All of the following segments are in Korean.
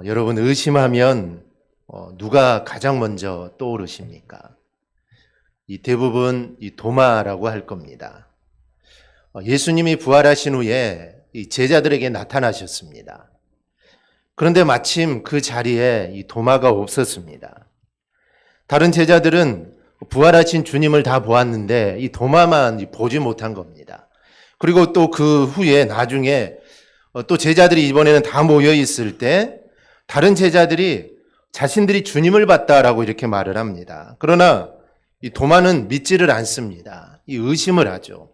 여러분 의심하면 누가 가장 먼저 떠오르십니까? 대부분 이 도마라고 할 겁니다. 예수님이 부활하신 후에 이 제자들에게 나타나셨습니다. 그런데 마침 그 자리에 이 도마가 없었습니다. 다른 제자들은 부활하신 주님을 다 보았는데 이 도마만 보지 못한 겁니다. 그리고 또 그 후에 나중에 또 제자들이 이번에는 다 모여 있을 때 다른 제자들이 자신들이 주님을 봤다라고 이렇게 말을 합니다. 그러나 이 도마는 믿지를 않습니다. 이 의심을 하죠.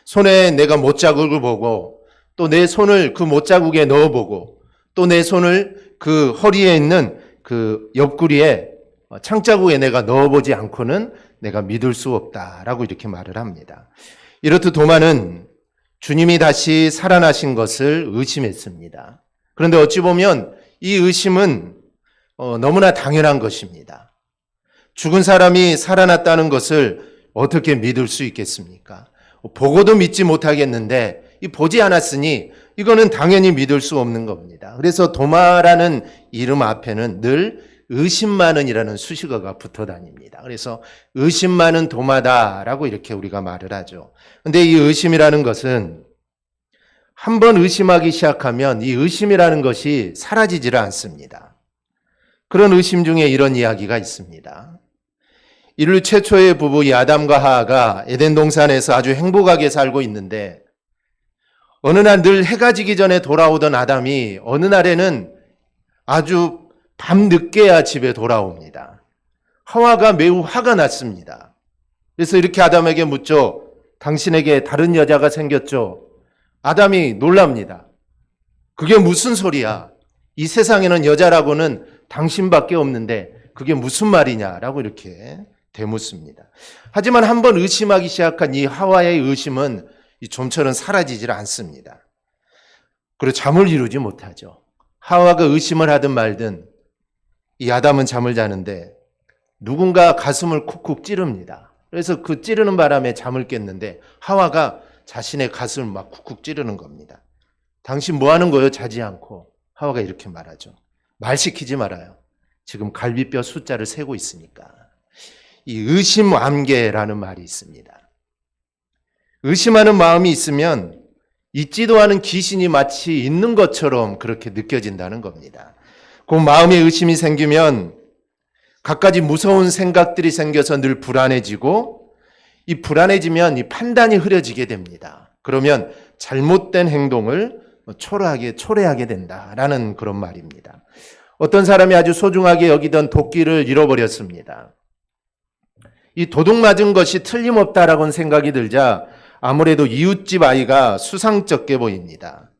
손에 내가 못자국을 보고 또 내 손을 그 못자국에 넣어보고 또 내 손을 그 허리에 있는 그 옆구리에 창자국에 내가 넣어보지 않고는 내가 믿을 수 없다라고 이렇게 말을 합니다. 이렇듯 도마는 주님이 다시 살아나신 것을 의심했습니다. 그런데 어찌 보면 이 의심은 너무나 당연한 것입니다. 죽은 사람이 살아났다는 것을 어떻게 믿을 수 있겠습니까? 보고도 믿지 못하겠는데 보지 않았으니 이거는 당연히 믿을 수 없는 겁니다. 그래서 도마라는 이름 앞에는 늘 의심 많은이라는 수식어가 붙어 다닙니다. 그래서 의심 많은 도마다라고 이렇게 우리가 말을 하죠. 근데 이 의심이라는 것은 한번 의심하기 시작하면 이 의심이라는 것이 사라지지를 않습니다. 그런 의심 중에 이런 이야기가 있습니다. 인류 최초의 부부 이 아담과 하하가 에덴 동산에서 아주 행복하게 살고 있는데 어느 날 늘 해가 지기 전에 돌아오던 아담이 어느 날에는 아주 밤늦게야 집에 돌아옵니다. 하와가 매우 화가 났습니다. 그래서 이렇게 아담에게 묻죠. 당신에게 다른 여자가 생겼죠? 아담이 놀랍니다. 그게 무슨 소리야? 이 세상에는 여자라고는 당신밖에 없는데 그게 무슨 말이냐라고 이렇게 되묻습니다. 하지만 한번 의심하기 시작한 이 하와의 의심은 좀처럼 사라지질 않습니다. 그리고 잠을 이루지 못하죠. 하와가 의심을 하든 말든 이 아담은 잠을 자는데 누군가 가슴을 쿡쿡 찌릅니다. 그래서 그 찌르는 바람에 잠을 깼는데 하와가 자신의 가슴을 막 쿡쿡 찌르는 겁니다. 당신 뭐 하는 거예요? 자지 않고. 하와가 이렇게 말하죠. 말 시키지 말아요. 지금 갈비뼈 숫자를 세고 있으니까. 이 의심암개라는 말이 있습니다. 의심하는 마음이 있으면 있지도 않은 귀신이 마치 있는 것처럼 그렇게 느껴진다는 겁니다. 그 마음에 의심이 생기면 갖가지 무서운 생각들이 생겨서 늘 불안해지고 이 불안해지면 이 판단이 흐려지게 됩니다. 그러면 잘못된 행동을 초래하게 된다라는 그런 말입니다. 어떤 사람이 아주 소중하게 여기던 도끼를 잃어버렸습니다. 이 도둑 맞은 것이 틀림없다라고는 생각이 들자 아무래도 이웃집 아이가 수상쩍게 보입니다.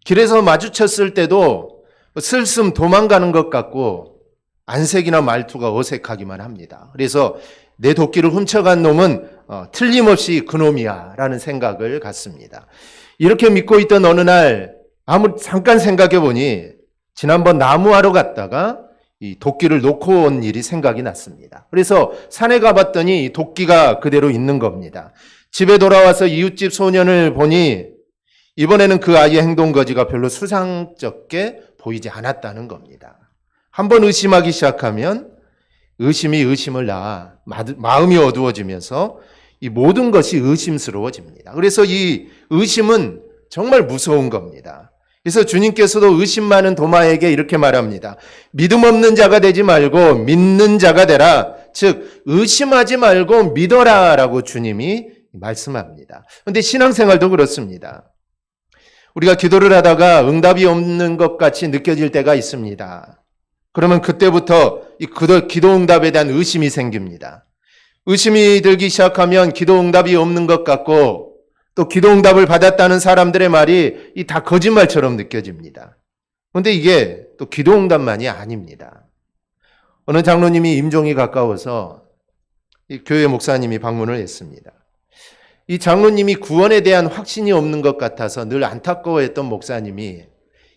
길에서 마주쳤을 때도 슬슬 도망가는 것 같고 안색이나 말투가 어색하기만 합니다. 그래서 내 도끼를 훔쳐간 놈은 틀림없이 그놈이야 라는 생각을 갖습니다. 이렇게 믿고 있던 어느 날 잠깐 생각해 보니 지난번 나무하러 갔다가 이 도끼를 놓고 온 일이 생각이 났습니다. 그래서 산에 가봤더니 이 도끼가 그대로 있는 겁니다. 집에 돌아와서 이웃집 소년을 보니 이번에는 그 아이의 행동 거지가 별로 수상쩍게 보이지 않았다는 겁니다. 한번 의심하기 시작하면 의심이 의심을 낳아 마음이 어두워지면서 이 모든 것이 의심스러워집니다. 그래서 이 의심은 정말 무서운 겁니다. 그래서 주님께서도 의심 많은 도마에게 이렇게 말합니다. 믿음 없는 자가 되지 말고 믿는 자가 되라. 즉 의심하지 말고 믿어라 라고 주님이 말씀합니다. 그런데 신앙생활도 그렇습니다. 우리가 기도를 하다가 응답이 없는 것 같이 느껴질 때가 있습니다. 그러면 그때부터 이 기도 응답에 대한 의심이 생깁니다. 의심이 들기 시작하면 기도 응답이 없는 것 같고 또 기도 응답을 받았다는 사람들의 말이 다 거짓말처럼 느껴집니다. 그런데 이게 또 기도 응답만이 아닙니다. 어느 장로님이 임종이 가까워서 이 교회 목사님이 방문을 했습니다. 이 장로님이 구원에 대한 확신이 없는 것 같아서 늘 안타까워했던 목사님이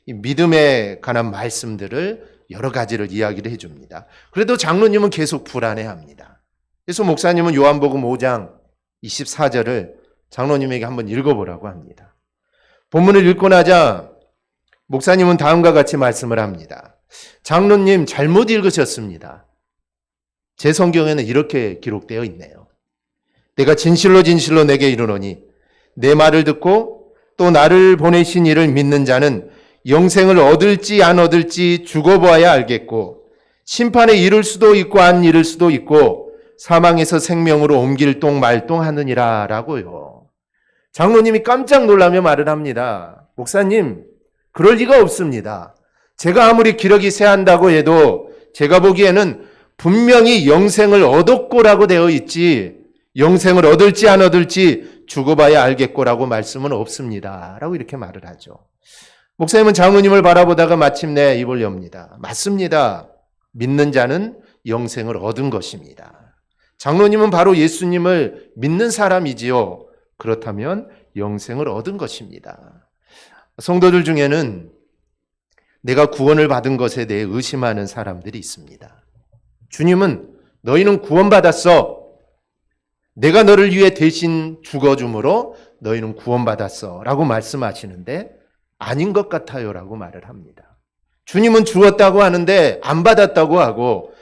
이 믿음에 관한 말씀들을 여러 가지를 이야기를 해줍니다. 그래도 장로님은 계속 불안해합니다. 그래서 목사님은 요한복음 5장 24절을 장로님에게 한번 읽어보라고 합니다. 본문을 읽고 나자 목사님은 다음과 같이 말씀을 합니다. 장로님 잘못 읽으셨습니다. 제 성경에는 이렇게 기록되어 있네요. 내가 진실로 진실로 내게 이르노니 내 말을 듣고 또 나를 보내신 이를 믿는 자는 영생을 얻을지 안 얻을지 죽어보아야 알겠고 심판에 이를 수도 있고 안 이를 수도 있고 사망에서 생명으로 옮길 똥 말똥 하느니라 라고요. 장로님이 깜짝 놀라며 말을 합니다. 목사님, 그럴 리가 없습니다. 제가 아무리 기력이 세한다고 해도 제가 보기에는 분명히 영생을 얻었고라고 되어 있지 영생을 얻을지 안 얻을지 죽어봐야 알겠고라고 말씀은 없습니다. 라고 이렇게 말을 하죠. 목사님은 장로님을 바라보다가 마침내 입을 엽니다. 맞습니다. 믿는 자는 영생을 얻은 것입니다. 장로님은 바로 예수님을 믿는 사람이지요. 그렇다면 영생을 얻은 것입니다. 성도들 중에는 내가 구원을 받은 것에 대해 의심하는 사람들이 있습니다. 주님은 너희는 구원받았어. 내가 너를 위해 대신 죽어줌으로 너희는 구원받았어 라고 말씀하시는데 아닌 것 같아요 라고 말을 합니다. 주님은 주었다고 하는데 안 받았다고 하고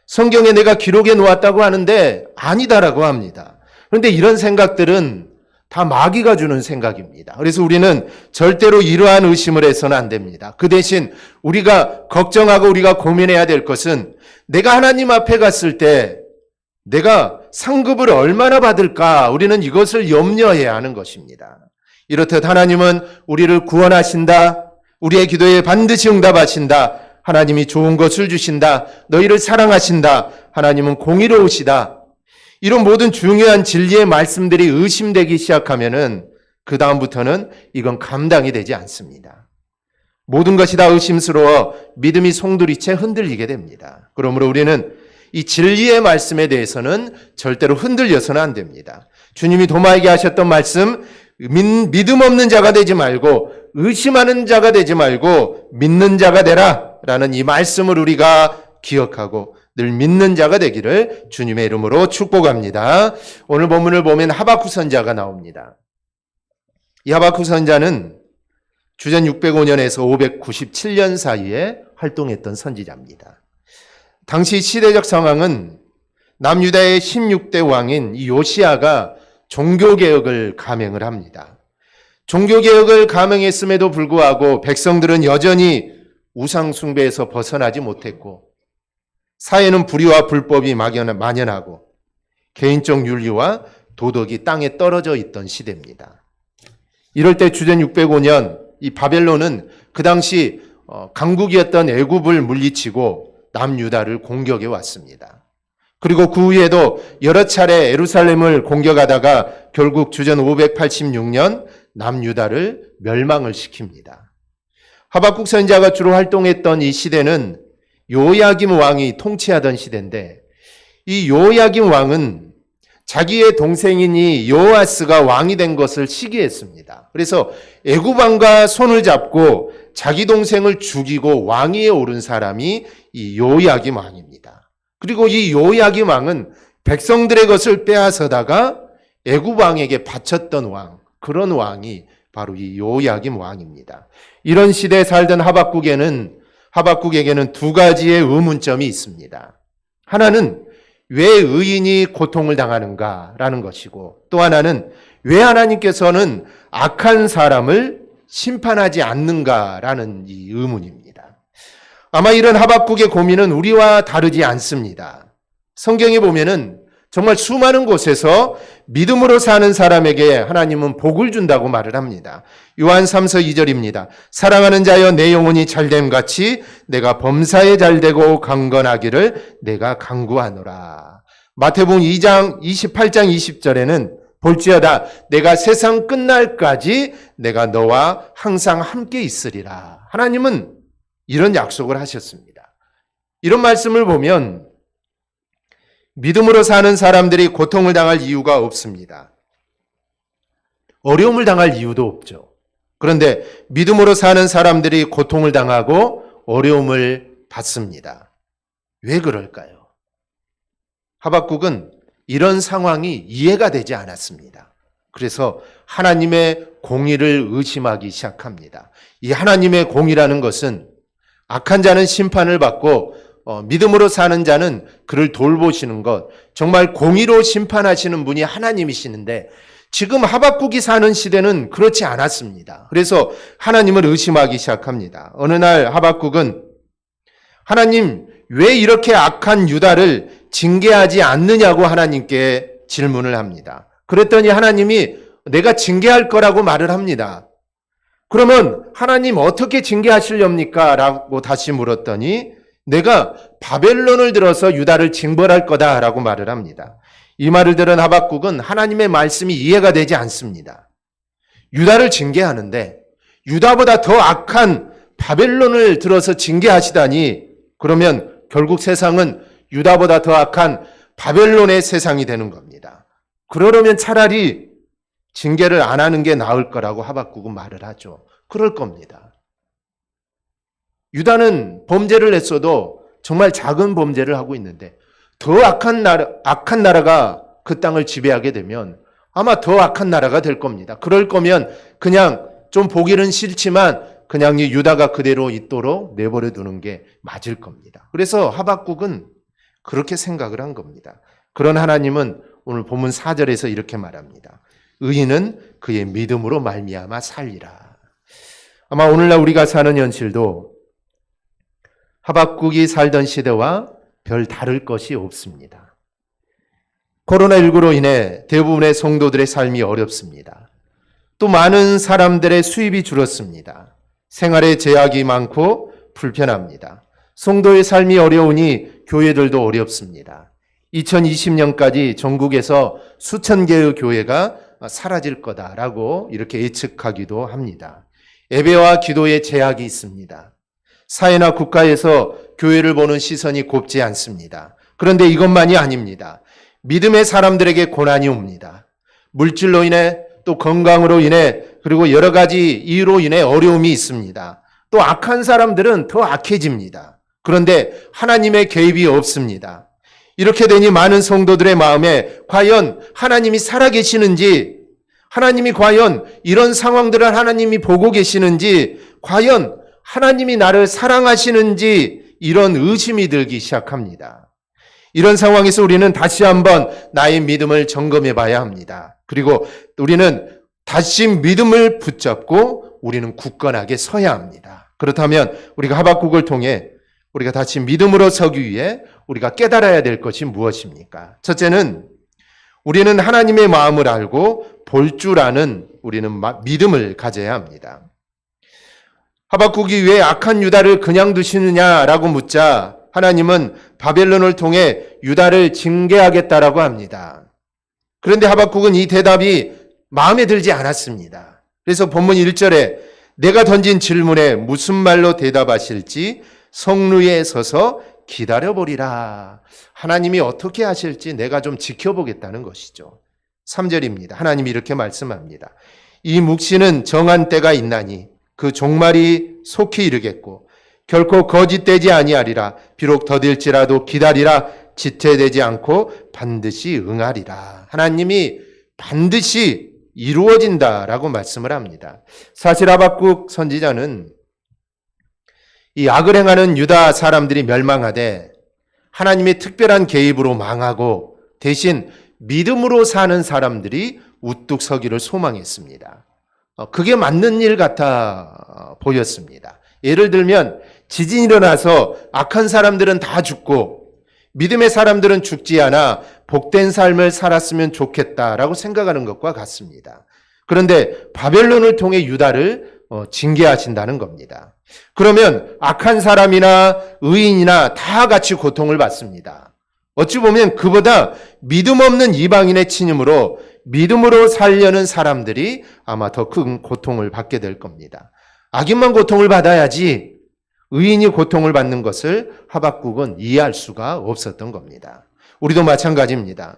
성경에 내가 기록해 놓았다고 하는데 아니다라고 합니다. 그런데 이런 생각들은 다 마귀가 주는 생각입니다. 그래서 우리는 절대로 이러한 의심을 해서는 안 됩니다. 그 대신 우리가 걱정하고 우리가 고민해야 될 것은 내가 하나님 앞에 갔을 때 내가 상급을 얼마나 받을까? 우리는 이것을 염려해야 하는 것입니다. 이렇듯 하나님은 우리를 구원하신다. 우리의 기도에 반드시 응답하신다. 하나님이 좋은 것을 주신다. 너희를 사랑하신다. 하나님은 공의로우시다. 이런 모든 중요한 진리의 말씀들이 의심되기 시작하면은 그 다음부터는 이건 감당이 되지 않습니다. 모든 것이 다 의심스러워 믿음이 송두리째 흔들리게 됩니다. 그러므로 우리는 이 진리의 말씀에 대해서는 절대로 흔들려서는 안 됩니다. 주님이 도마에게 하셨던 말씀, 믿음 없는 자가 되지 말고 의심하는 자가 되지 말고 믿는 자가 되라 라는 이 말씀을 우리가 기억하고 늘 믿는 자가 되기를 주님의 이름으로 축복합니다. 오늘 본문을 보면 하박국 선자가 나옵니다. 이 하박국 선자는 주전 605년에서 597년 사이에 활동했던 선지자입니다. 당시 시대적 상황은 남유다의 16대 왕인 이 요시야가 종교개혁을 감행을 합니다. 종교개혁을 감행했음에도 불구하고 백성들은 여전히 우상숭배에서 벗어나지 못했고 사회는 불의와 불법이 만연하고 개인적 윤리와 도덕이 땅에 떨어져 있던 시대입니다. 이럴 때 주전 605년 이 바벨론은 그 당시 강국이었던 애굽을 물리치고 남유다를 공격해 왔습니다. 그리고 그 후에도 여러 차례 예루살렘을 공격하다가 결국 주전 586년 남유다를 멸망을 시킵니다. 하박국 선지자가 주로 활동했던 이 시대는 요야김 왕이 통치하던 시대인데 이 요야김 왕은 자기의 동생이니 요아스가 왕이 된 것을 시기했습니다. 그래서 애굽 왕과 손을 잡고 자기 동생을 죽이고 왕위에 오른 사람이 이 요야김 왕입니다. 그리고 이 요야김 왕은 백성들의 것을 빼앗아다가 애굽 왕에게 바쳤던 왕, 그런 왕이 바로 이 요야김 왕입니다. 이런 시대에 살던 하박국에게는 두 가지의 의문점이 있습니다. 하나는 왜 의인이 고통을 당하는가라는 것이고 또 하나는 왜 하나님께서는 악한 사람을 심판하지 않는가라는 이 의문입니다. 아마 이런 하박국의 고민은 우리와 다르지 않습니다. 성경에 보면은 정말 수많은 곳에서 믿음으로 사는 사람에게 하나님은 복을 준다고 말을 합니다. 요한 3서 2절입니다. 사랑하는 자여 내 영혼이 잘됨 같이 내가 범사에 잘되고 강건하기를 내가 간구하노라. 마태복음 2장 28장 20절에는 볼지어다 내가 세상 끝날까지 내가 너와 항상 함께 있으리라. 하나님은 이런 약속을 하셨습니다. 이런 말씀을 보면 믿음으로 사는 사람들이 고통을 당할 이유가 없습니다. 어려움을 당할 이유도 없죠. 그런데 믿음으로 사는 사람들이 고통을 당하고 어려움을 받습니다. 왜 그럴까요? 하박국은 이런 상황이 이해가 되지 않았습니다. 그래서 하나님의 공의를 의심하기 시작합니다. 이 하나님의 공의라는 것은 악한 자는 심판을 받고 믿음으로 사는 자는 그를 돌보시는 것, 정말 공의로 심판하시는 분이 하나님이시는데 지금 하박국이 사는 시대는 그렇지 않았습니다. 그래서 하나님을 의심하기 시작합니다. 어느 날 하박국은 하나님 왜 이렇게 악한 유다를 징계하지 않느냐고 하나님께 질문을 합니다. 그랬더니 하나님이 내가 징계할 거라고 말을 합니다. 그러면 하나님 어떻게 징계하시렵니까? 라고 다시 물었더니 내가 바벨론을 들어서 유다를 징벌할 거다라고 말을 합니다. 이 말을 들은 하박국은 하나님의 말씀이 이해가 되지 않습니다. 유다를 징계하는데 유다보다 더 악한 바벨론을 들어서 징계하시다니 그러면 결국 세상은 유다보다 더 악한 바벨론의 세상이 되는 겁니다. 그러려면 차라리 징계를 안 하는 게 나을 거라고 하박국은 말을 하죠. 그럴 겁니다. 유다는 범죄를 했어도 정말 작은 범죄를 하고 있는데 더 악한 나라가 그 땅을 지배하게 되면 아마 더 악한 나라가 될 겁니다. 그럴 거면 그냥 좀 보기는 싫지만 그냥 이 유다가 그대로 있도록 내버려 두는 게 맞을 겁니다. 그래서 하박국은 그렇게 생각을 한 겁니다. 그런 하나님은 오늘 본문 4절에서 이렇게 말합니다. 의인은 그의 믿음으로 말미암아 살리라. 아마 오늘날 우리가 사는 현실도 하박국이 살던 시대와 별 다를 것이 없습니다. 코로나19로 인해 대부분의 성도들의 삶이 어렵습니다. 또 많은 사람들의 수입이 줄었습니다. 생활에 제약이 많고 불편합니다. 성도의 삶이 어려우니 교회들도 어렵습니다. 2020년까지 전국에서 수천 개의 교회가 사라질 거다라고 이렇게 예측하기도 합니다. 예배와 기도에 제약이 있습니다. 사회나 국가에서 교회를 보는 시선이 곱지 않습니다. 그런데 이것만이 아닙니다. 믿음의 사람들에게 고난이 옵니다. 물질로 인해 또 건강으로 인해 그리고 여러 가지 이유로 인해 어려움이 있습니다. 또 악한 사람들은 더 악해집니다. 그런데 하나님의 개입이 없습니다. 이렇게 되니 많은 성도들의 마음에 과연 하나님이 살아계시는지, 하나님이 과연 이런 상황들을 하나님이 보고 계시는지, 과연 하나님이 나를 사랑하시는지 이런 의심이 들기 시작합니다. 이런 상황에서 우리는 다시 한번 나의 믿음을 점검해 봐야 합니다. 그리고 우리는 다시 믿음을 붙잡고 우리는 굳건하게 서야 합니다. 그렇다면 우리가 하박국을 통해 우리가 다시 믿음으로 서기 위해 우리가 깨달아야 될 것이 무엇입니까? 첫째는 우리는 하나님의 마음을 알고 볼 줄 아는 우리는 믿음을 가져야 합니다. 하박국이 왜 악한 유다를 그냥 두시느냐라고 묻자 하나님은 바벨론을 통해 유다를 징계하겠다라고 합니다. 그런데 하박국은 이 대답이 마음에 들지 않았습니다. 그래서 본문 1절에 내가 던진 질문에 무슨 말로 대답하실지 성루에 서서 기다려보리라. 하나님이 어떻게 하실지 내가 좀 지켜보겠다는 것이죠. 3절입니다. 하나님이 이렇게 말씀합니다. 이 묵시는 정한 때가 있나니 그 종말이 속히 이르겠고 결코 거짓되지 아니하리라. 비록 더딜지라도 기다리라. 지체되지 않고 반드시 응하리라. 하나님이 반드시 이루어진다라고 말씀을 합니다. 사실 하박국 선지자는 이 악을 행하는 유다 사람들이 멸망하되 하나님의 특별한 개입으로 망하고 대신 믿음으로 사는 사람들이 우뚝 서기를 소망했습니다. 그게 맞는 일 같아 보였습니다. 예를 들면 지진이 일어나서 악한 사람들은 다 죽고 믿음의 사람들은 죽지 않아 복된 삶을 살았으면 좋겠다라고 생각하는 것과 같습니다. 그런데 바벨론을 통해 유다를 징계하신다는 겁니다. 그러면 악한 사람이나 의인이나 다 같이 고통을 받습니다. 어찌 보면 그보다 믿음 없는 이방인의 침입으로 믿음으로 살려는 사람들이 아마 더 큰 고통을 받게 될 겁니다. 악인만 고통을 받아야지 의인이 고통을 받는 것을 하박국은 이해할 수가 없었던 겁니다. 우리도 마찬가지입니다.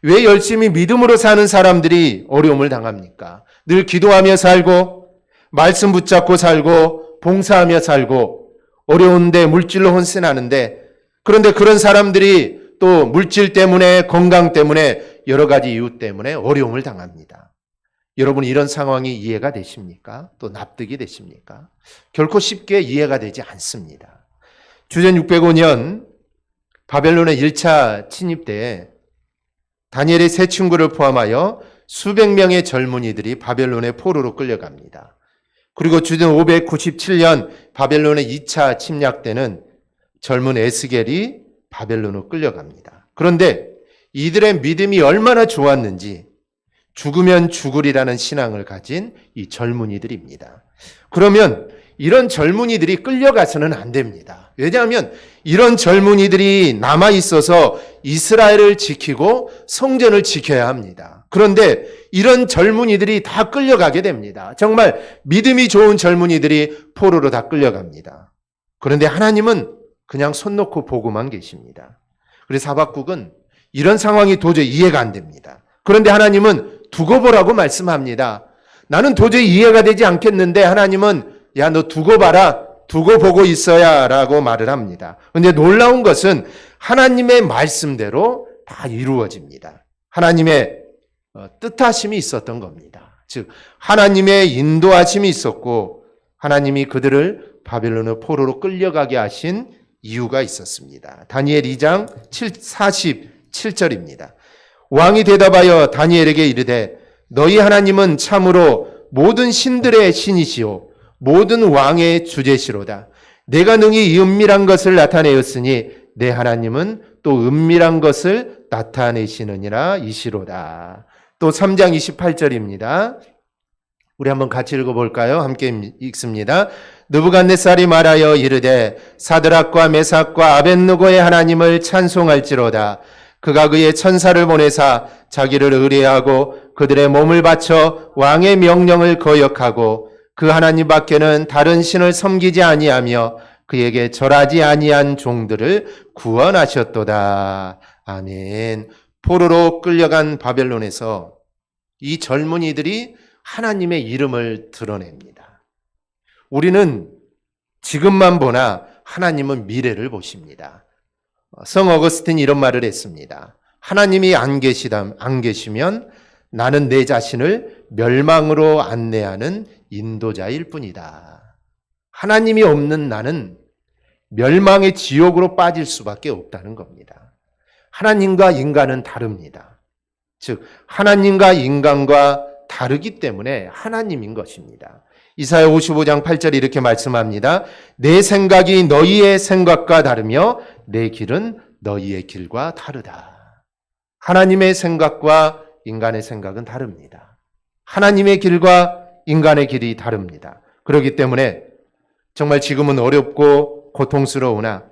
왜 열심히 믿음으로 사는 사람들이 어려움을 당합니까? 늘 기도하며 살고 말씀 붙잡고 살고 봉사하며 살고 어려운데 물질로 혼신하는데 그런데 그런 사람들이 또 물질 때문에 건강 때문에 여러 가지 이유 때문에 어려움을 당합니다. 여러분 이런 상황이 이해가 되십니까? 또 납득이 되십니까? 결코 쉽게 이해가 되지 않습니다. 주전 605년 바벨론의 1차 침입 때에 다니엘의 세 친구를 포함하여 수백 명의 젊은이들이 바벨론의 포로로 끌려갑니다. 그리고 주전 597년 바벨론의 2차 침략 때는 젊은 에스겔이 바벨론으로 끌려갑니다. 그런데 이들의 믿음이 얼마나 좋았는지 죽으면 죽으리라는 신앙을 가진 이 젊은이들입니다. 그러면 이런 젊은이들이 끌려가서는 안 됩니다. 왜냐하면 이런 젊은이들이 남아있어서 이스라엘을 지키고 성전을 지켜야 합니다. 그런데 이런 젊은이들이 다 끌려가게 됩니다. 정말 믿음이 좋은 젊은이들이 포로로 다 끌려갑니다. 그런데 하나님은 그냥 손 놓고 보고만 계십니다. 그래서 하박국은 이런 상황이 도저히 이해가 안 됩니다. 그런데 하나님은 두고 보라고 말씀합니다. 나는 도저히 이해가 되지 않겠는데 하나님은 야, 너 두고 봐라. 두고 보고 있어야 라고 말을 합니다. 그런데 놀라운 것은 하나님의 말씀대로 다 이루어집니다. 하나님의 뜻하심이 있었던 겁니다. 즉 하나님의 인도하심이 있었고 하나님이 그들을 바벨론의 포로로 끌려가게 하신 이유가 있었습니다. 다니엘 2장 47절입니다. 왕이 대답하여 다니엘에게 이르되 너희 하나님은 참으로 모든 신들의 신이시오 모든 왕의 주제시로다. 내가 능히 이 은밀한 것을 나타내었으니 내 하나님은 또 은밀한 것을 나타내시느니라 이시로다. 또 3장 28절입니다. 우리 한번 같이 읽어볼까요? 함께 읽습니다. 느부갓네살이 말하여 이르되 사드락과 메삭과 아벳느고의 하나님을 찬송할지로다. 그가 그의 천사를 보내사 자기를 의뢰하고 그들의 몸을 바쳐 왕의 명령을 거역하고 그 하나님 밖에는 다른 신을 섬기지 아니하며 그에게 절하지 아니한 종들을 구원하셨도다. 아멘. 포로로 끌려간 바벨론에서 이 젊은이들이 하나님의 이름을 드러냅니다. 우리는 지금만 보나 하나님은 미래를 보십니다. 성 어거스틴이 이런 말을 했습니다. 하나님이 안 계시면 나는 내 자신을 멸망으로 안내하는 인도자일 뿐이다. 하나님이 없는 나는 멸망의 지옥으로 빠질 수밖에 없다는 겁니다. 하나님과 인간은 다릅니다. 즉 하나님과 인간과 다르기 때문에 하나님인 것입니다. 이사야 55장 8절에 이렇게 말씀합니다. 내 생각이 너희의 생각과 다르며 내 길은 너희의 길과 다르다. 하나님의 생각과 인간의 생각은 다릅니다. 하나님의 길과 인간의 길이 다릅니다. 그렇기 때문에 정말 지금은 어렵고 고통스러우나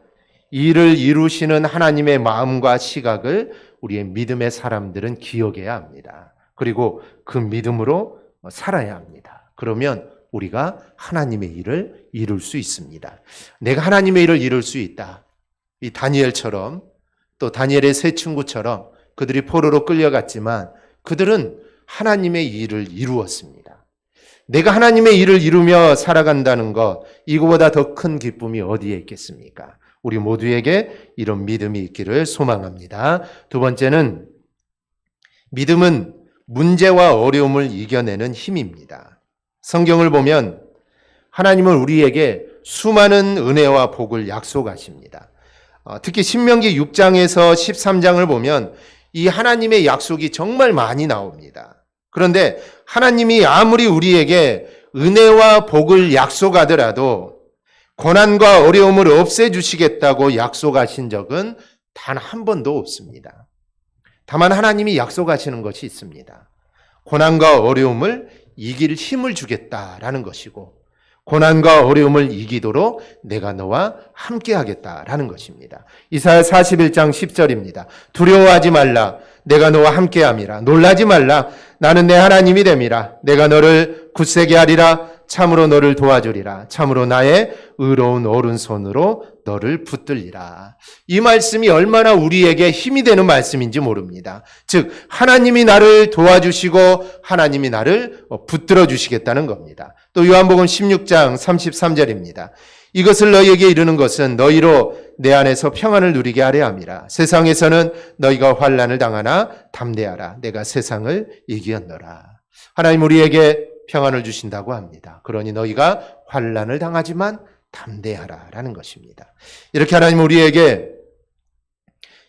이를 이루시는 하나님의 마음과 시각을 우리의 믿음의 사람들은 기억해야 합니다. 그리고 그 믿음으로 살아야 합니다. 그러면 우리가 하나님의 일을 이룰 수 있습니다. 내가 하나님의 일을 이룰 수 있다. 이 다니엘처럼 또 다니엘의 세 친구처럼 그들이 포로로 끌려갔지만 그들은 하나님의 일을 이루었습니다. 내가 하나님의 일을 이루며 살아간다는 것, 이거보다 더 큰 기쁨이 어디에 있겠습니까? 우리 모두에게 이런 믿음이 있기를 소망합니다. 두 번째는 믿음은 문제와 어려움을 이겨내는 힘입니다. 성경을 보면 하나님은 우리에게 수많은 은혜와 복을 약속하십니다. 특히 신명기 6장에서 13장을 보면 이 하나님의 약속이 정말 많이 나옵니다. 그런데 하나님이 아무리 우리에게 은혜와 복을 약속하더라도 고난과 어려움을 없애주시겠다고 약속하신 적은 단 한 번도 없습니다. 다만 하나님이 약속하시는 것이 있습니다. 고난과 어려움을 이길 힘을 주겠다라는 것이고 고난과 어려움을 이기도록 내가 너와 함께 하겠다라는 것입니다. 이사야 41장 10절입니다. 두려워하지 말라. 내가 너와 함께 함이라. 놀라지 말라. 나는 내 하나님이 됨이라. 내가 너를 굳세게 하리라. 참으로 너를 도와주리라. 참으로 나의 의로운 오른손으로 너를 붙들리라. 이 말씀이 얼마나 우리에게 힘이 되는 말씀인지 모릅니다. 즉 하나님이 나를 도와주시고 하나님이 나를 붙들어 주시겠다는 겁니다. 또 요한복음 16장 33절입니다. 이것을 너희에게 이르는 것은 너희로 내 안에서 평안을 누리게 하려 함이라. 세상에서는 너희가 환난을 당하나 담대하라. 내가 세상을 이기었노라. 하나님 우리에게 평안을 주신다고 합니다. 그러니 너희가 환난을 당하지만 담대하라라는 것입니다. 이렇게 하나님 우리에게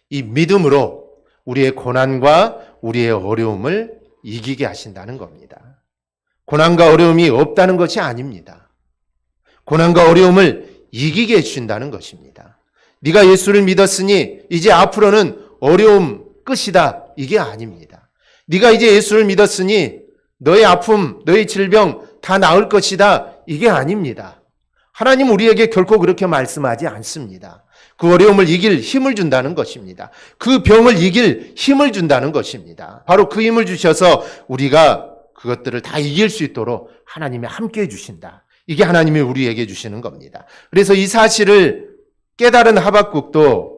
이 믿음으로 우리의 고난과 우리의 어려움을 이기게 하신다는 겁니다. 고난과 어려움이 없다는 것이 아닙니다. 고난과 어려움을 이기게 해주신다는 것입니다. 네가 예수를 믿었으니 이제 앞으로는 어려움 끝이다. 이게 아닙니다. 네가 이제 예수를 믿었으니 너의 아픔, 너의 질병 다 나을 것이다. 이게 아닙니다. 하나님 우리에게 결코 그렇게 말씀하지 않습니다. 그 어려움을 이길 힘을 준다는 것입니다. 그 병을 이길 힘을 준다는 것입니다. 바로 그 힘을 주셔서 우리가 그것들을 다 이길 수 있도록 하나님이 함께 해주신다. 이게 하나님이 우리에게 주시는 겁니다. 그래서 이 사실을 깨달은 하박국도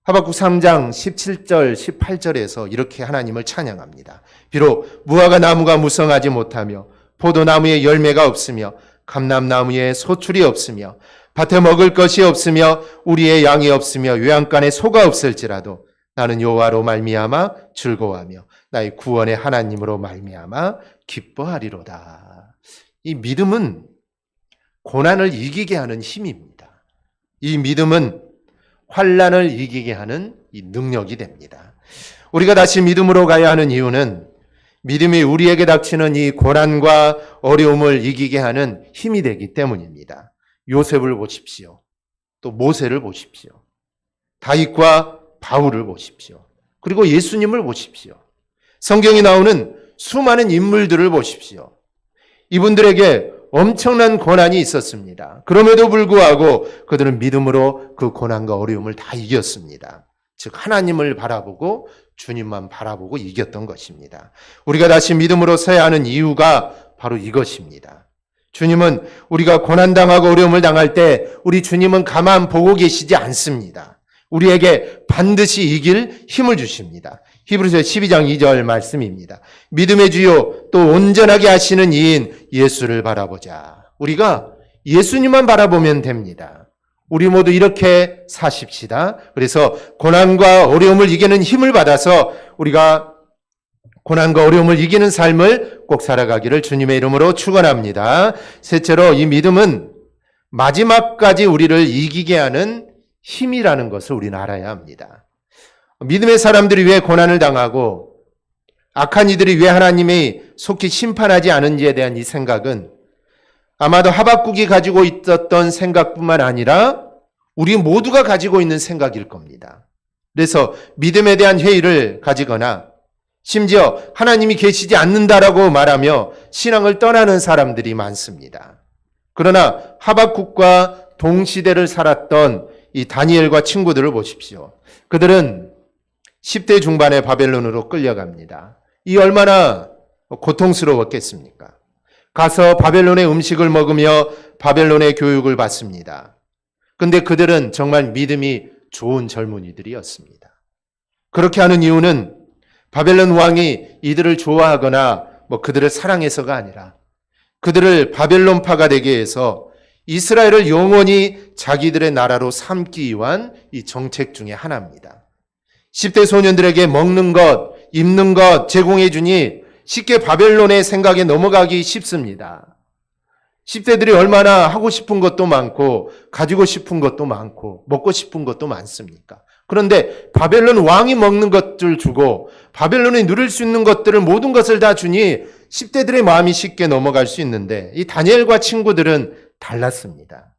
하박국 3장 17절 18절에서 이렇게 하나님을 찬양합니다. 비록 무화과 나무가 무성하지 못하며 포도나무에 열매가 없으며 감람나무에 소출이 없으며 밭에 먹을 것이 없으며 우리의 양이 없으며 외양간에 소가 없을지라도 나는 여호와로 말미암아 즐거워하며 나의 구원의 하나님으로 말미암아 기뻐하리로다. 이 믿음은 고난을 이기게 하는 힘입니다. 이 믿음은 환난을 이기게 하는 이 능력이 됩니다. 우리가 다시 믿음으로 가야 하는 이유는 믿음이 우리에게 닥치는 이 고난과 어려움을 이기게 하는 힘이 되기 때문입니다. 요셉을 보십시오. 또 모세를 보십시오. 다윗과 바울을 보십시오. 그리고 예수님을 보십시오. 성경에 나오는 수많은 인물들을 보십시오. 이분들에게 엄청난 고난이 있었습니다. 그럼에도 불구하고 그들은 믿음으로 그 고난과 어려움을 다 이겼습니다. 즉 하나님을 바라보고 주님만 바라보고 이겼던 것입니다. 우리가 다시 믿음으로 서야 하는 이유가 바로 이것입니다. 주님은 우리가 고난당하고 어려움을 당할 때 우리 주님은 가만 보고 계시지 않습니다. 우리에게 반드시 이길 힘을 주십니다. 히브리서 12장 2절 말씀입니다. 믿음의 주요 또 온전하게 하시는 이인 예수를 바라보자. 우리가 예수님만 바라보면 됩니다. 우리 모두 이렇게 사십시다. 그래서 고난과 어려움을 이기는 힘을 받아서 우리가 고난과 어려움을 이기는 삶을 꼭 살아가기를 주님의 이름으로 축원합니다. 셋째로 이 믿음은 마지막까지 우리를 이기게 하는 힘이라는 것을 우리는 알아야 합니다. 믿음의 사람들이 왜 고난을 당하고 악한 이들이 왜 하나님이 속히 심판하지 않은지에 대한 이 생각은 아마도 하박국이 가지고 있었던 생각뿐만 아니라 우리 모두가 가지고 있는 생각일 겁니다. 그래서 믿음에 대한 회의를 가지거나 심지어 하나님이 계시지 않는다라고 말하며 신앙을 떠나는 사람들이 많습니다. 그러나 하박국과 동시대를 살았던 이 다니엘과 친구들을 보십시오. 그들은 10대 중반에 바벨론으로 끌려갑니다. 이 얼마나 고통스러웠겠습니까? 가서 바벨론의 음식을 먹으며 바벨론의 교육을 받습니다. 근데 그들은 정말 믿음이 좋은 젊은이들이었습니다. 그렇게 하는 이유는 바벨론 왕이 이들을 좋아하거나 그들을 사랑해서가 아니라 그들을 바벨론파가 되게 해서 이스라엘을 영원히 자기들의 나라로 삼기 위한 이 정책 중에 하나입니다. 10대 소년들에게 먹는 것, 입는 것 제공해 주니 쉽게 바벨론의 생각에 넘어가기 쉽습니다. 10대들이 얼마나 하고 싶은 것도 많고 가지고 싶은 것도 많고 먹고 싶은 것도 많습니까? 그런데 바벨론 왕이 먹는 것들 주고 바벨론이 누릴 수 있는 것들을 모든 것을 다 주니 10대들의 마음이 쉽게 넘어갈 수 있는데 이 다니엘과 친구들은 달랐습니다.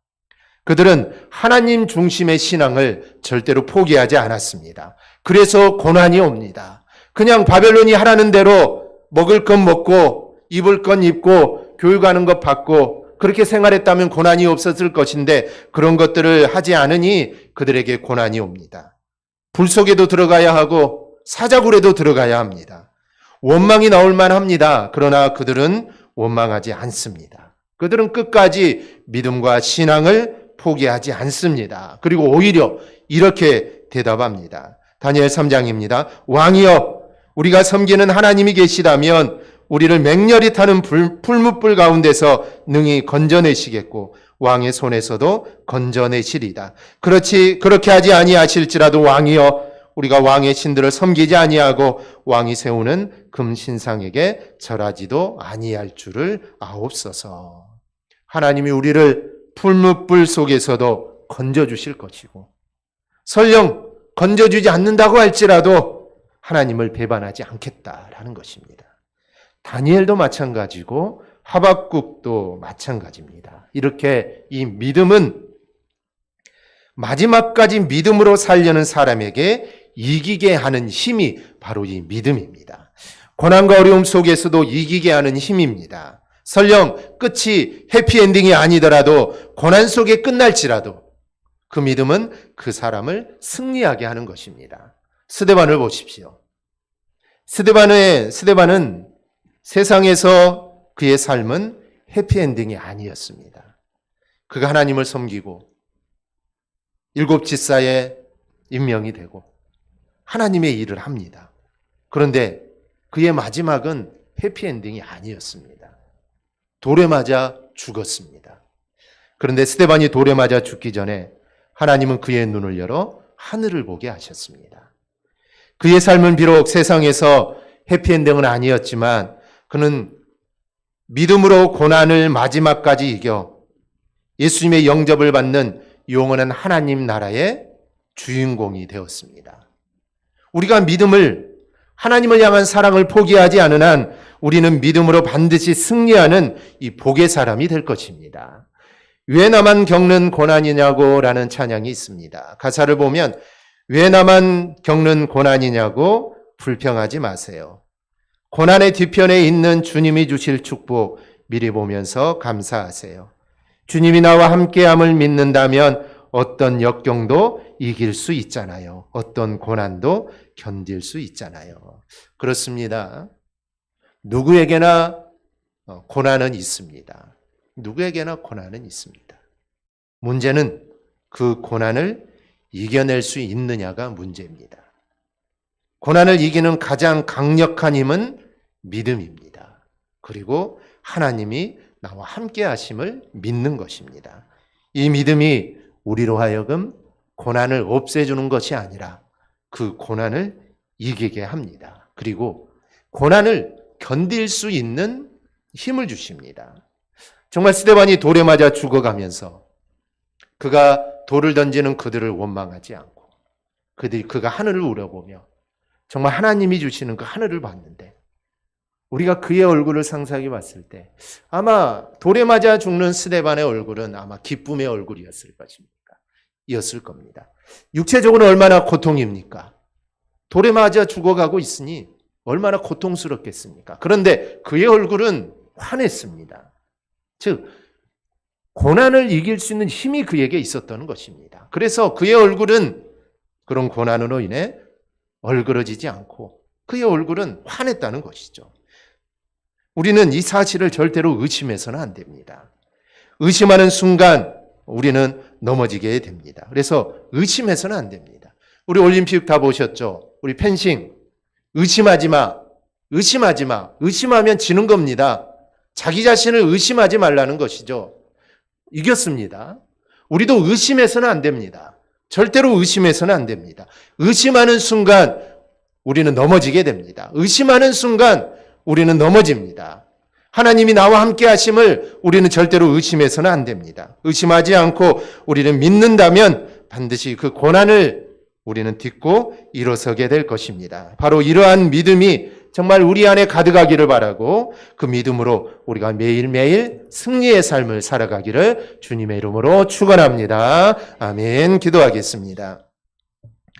그들은 하나님 중심의 신앙을 절대로 포기하지 않았습니다. 그래서 고난이 옵니다. 그냥 바벨론이 하라는 대로 먹을 건 먹고 입을 건 입고 교육하는 것 받고 그렇게 생활했다면 고난이 없었을 것인데 그런 것들을 하지 않으니 그들에게 고난이 옵니다. 불 속에도 들어가야 하고 사자굴에도 들어가야 합니다. 원망이 나올 만합니다. 그러나 그들은 원망하지 않습니다. 그들은 끝까지 믿음과 신앙을 포기하지 않습니다. 그리고 오히려 이렇게 대답합니다. 다니엘 3장입니다. 왕이여, 우리가 섬기는 하나님이 계시다면 우리를 맹렬히 타는 풀무불 가운데서 능히 건져내시겠고 왕의 손에서도 건져내시리다. 그렇게 하지 아니하실지라도 왕이여, 우리가 왕의 신들을 섬기지 아니하고 왕이 세우는 금신상에게 절하지도 아니할 줄을 아옵소서. 하나님이 우리를 풀무불 속에서도 건져주실 것이고 설령 건져주지 않는다고 할지라도 하나님을 배반하지 않겠다라는 것입니다. 다니엘도 마찬가지고 하박국도 마찬가지입니다. 이렇게 이 믿음은 마지막까지 믿음으로 살려는 사람에게 이기게 하는 힘이 바로 이 믿음입니다. 고난과 어려움 속에서도 이기게 하는 힘입니다. 설령 끝이 해피엔딩이 아니더라도 고난 속에 끝날지라도 그 믿음은 그 사람을 승리하게 하는 것입니다. 스데반을 보십시오. 스데반은 세상에서 그의 삶은 해피엔딩이 아니었습니다. 그가 하나님을 섬기고 일곱 지사에 임명이 되고 하나님의 일을 합니다. 그런데 그의 마지막은 해피엔딩이 아니었습니다. 돌에 맞아 죽었습니다. 그런데 스데반이 돌에 맞아 죽기 전에 하나님은 그의 눈을 열어 하늘을 보게 하셨습니다. 그의 삶은 비록 세상에서 해피엔딩은 아니었지만 그는 믿음으로 고난을 마지막까지 이겨 예수님의 영접을 받는 영원한 하나님 나라의 주인공이 되었습니다. 우리가 믿음을, 하나님을 향한 사랑을 포기하지 않은 한 우리는 믿음으로 반드시 승리하는 이 복의 사람이 될 것입니다. 왜 나만 겪는 고난이냐고 라는 찬양이 있습니다. 가사를 보면 왜 나만 겪는 고난이냐고 불평하지 마세요. 고난의 뒤편에 있는 주님이 주실 축복 미리 보면서 감사하세요. 주님이 나와 함께함을 믿는다면 어떤 역경도 이길 수 있잖아요. 어떤 고난도 견딜 수 있잖아요. 그렇습니다. 누구에게나 고난은 있습니다. 누구에게나 고난은 있습니다. 문제는 그 고난을 이겨낼 수 있느냐가 문제입니다. 고난을 이기는 가장 강력한 힘은 믿음입니다. 그리고 하나님이 나와 함께 하심을 믿는 것입니다. 이 믿음이 우리로 하여금 고난을 없애주는 것이 아니라 그 고난을 이기게 합니다. 그리고 고난을 견딜 수 있는 힘을 주십니다. 정말 스데반이 돌에 맞아 죽어가면서 그가 돌을 던지는 그들을 원망하지 않고 그가 하늘을 우러보며 정말 하나님이 주시는 그 하늘을 봤는데 우리가 그의 얼굴을 상상해 봤을 때 아마 돌에 맞아 죽는 스데반의 얼굴은 아마 기쁨의 얼굴이었을 것입니다. 이었을 겁니다. 육체적으로 얼마나 고통입니까? 돌에 맞아 죽어가고 있으니 얼마나 고통스럽겠습니까? 그런데 그의 얼굴은 환했습니다. 즉 고난을 이길 수 있는 힘이 그에게 있었다는 것입니다. 그래서 그의 얼굴은 그런 고난으로 인해 얼그러지지 않고 그의 얼굴은 환했다는 것이죠. 우리는 이 사실을 절대로 의심해서는 안 됩니다. 의심하는 순간 우리는 넘어지게 됩니다. 그래서 의심해서는 안 됩니다. 우리 올림픽 다 보셨죠? 우리 펜싱 의심하지 마. 의심하지 마. 의심하면 지는 겁니다. 자기 자신을 의심하지 말라는 것이죠. 이겼습니다. 우리도 의심해서는 안 됩니다. 절대로 의심해서는 안 됩니다. 의심하는 순간 우리는 넘어지게 됩니다. 의심하는 순간 우리는 넘어집니다. 하나님이 나와 함께 하심을 우리는 절대로 의심해서는 안 됩니다. 의심하지 않고 우리는 믿는다면 반드시 그 고난을 우리는 딛고 일어서게 될 것입니다. 바로 이러한 믿음이 정말 우리 안에 가득하기를 바라고 그 믿음으로 우리가 매일매일 승리의 삶을 살아가기를 주님의 이름으로 축원합니다. 아멘. 기도하겠습니다.